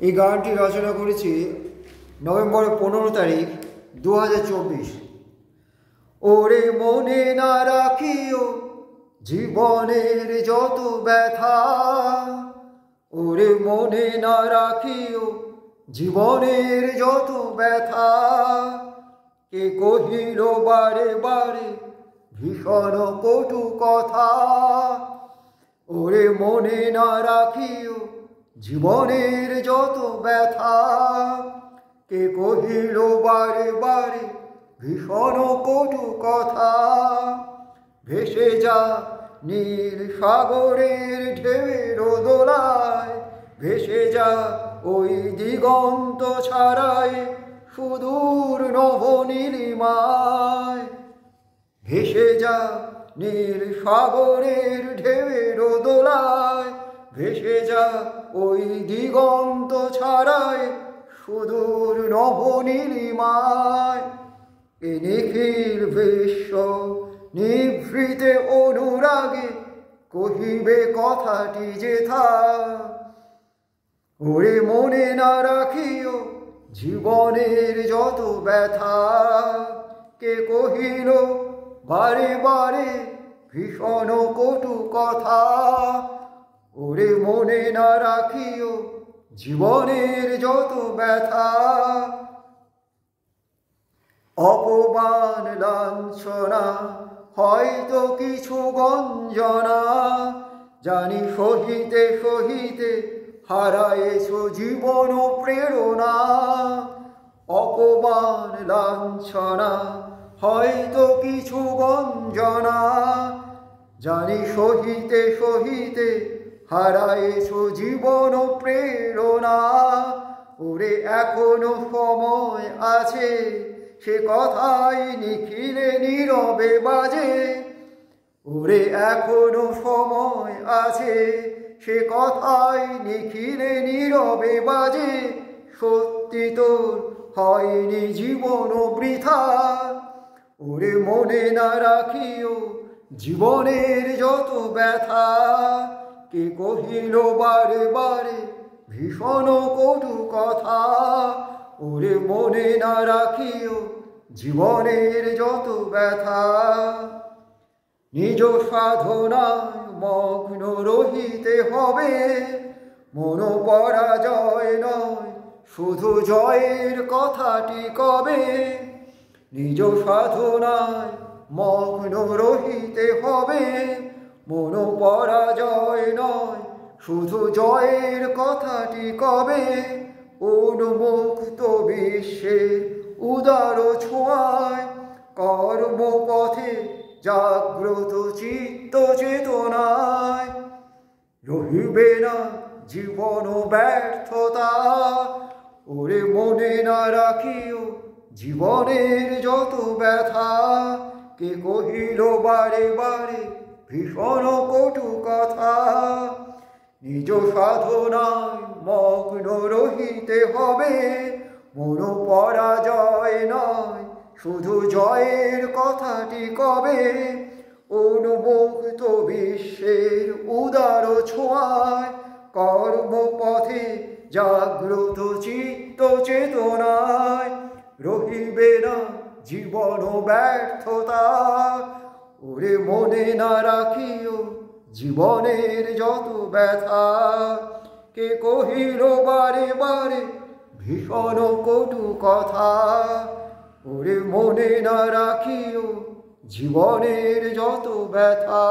এই গানটি রচনা করেছি নভেম্বরের 15 তারিখ 2024। ওরে মনে না রাখিও জীবনের যত ব্যথা, ওরে মনে না রাখিও জীবনের যত ব্যথা। কে কহিল বারে বারে ভীষণ কটু কথা, ওরে মনে না রাখিও জীবনের যত ব্যথা। কে কহিল বারে বারে ভীষণ কটু কথা। ভেসে যা নীল সাগরের ঢেউয়ের দোলায়, ভেসে যা ওই দিগন্ত ছাড়ায় সুদূর নভনীলিমায়। ভেসে যা নীল সাগরের ঢেউয়ের দোলায়, ভেসে যা ওই দিগন্ত ছাড়ায় সুদূর নভনীলিমায়। এ নিখিল বিশ্ব নিভৃতে অনুরাগে কহিবে কথাটি যেথা। ওরে মনে না রাখিও জীবনের যত ব্যথা। কে কহিল বারে বারে ভীষণ কটু কথা, ওরে মনে না রাখিও জীবনের যত ব্যথা। অপমান লাঞ্ছনা হয়তো কিছু গঞ্জনা, জানি সহিতে সহিতে হারায়েছ জীবন প্রেরণা। অপমান লাঞ্ছনা হয়তো কিছু গঞ্জনা, জানি সহিতে সহিতে হারায়েছ জীবন প্রেরণা। ওরে এখনো সময় আছে সে কথাই নিখিলে নীরবে বাজে, ওরে এখনো সময় আছে সে কথাই নিখিলে নীরবে বাজে। সত্যি তোর হয়নি জীবন বৃথা, ওরে মনে না রাখিও জীবনের যত ব্যথা। কে কহিল বারে বারে ভীষণ কটু কথা, ওরে মনে না রাখিও জীবনের যত ব্যথা। নিজ সাধনায় মগ্ন রহিতে হবে, মন পরাজয় নয় শুধু জয়ের কথাটি কবে। নিজ সাধনায় মগ্ন রহিতে হবে, মন পরাজয় নয় শুধু জয়ের কথাটি কবে। উন্মুক্ত বিশ্বের উদার ছোঁয়ায় কর্মপথে জাগ্রত চিত্ত চেতনায় রহিবে না জীবন ব্যর্থতা। ওরে মনে না রাখিও জীবনের যত ব্যথা। কে কহিল বারে বারে ভীষণ কটু কথা, নিজ সাধনায় মগ্ন রহিতে হবে, মন পরাজয় নয় শুধু জয়ের কথাটি কবে। উন্মুক্ত বিশ্বের উদার ছোঁয়ায় কর্মপথে জাগ্রত চিত্ত চেতনায় রহিবে না জীবন ব্যর্থতা। ওরে মনে না রাখিও জীবনের যত ব্যথা। কে কহিল বারে বারে ভীষণ কটু কথা, ওরে মনে না রাখিও জীবনের যত ব্যথা।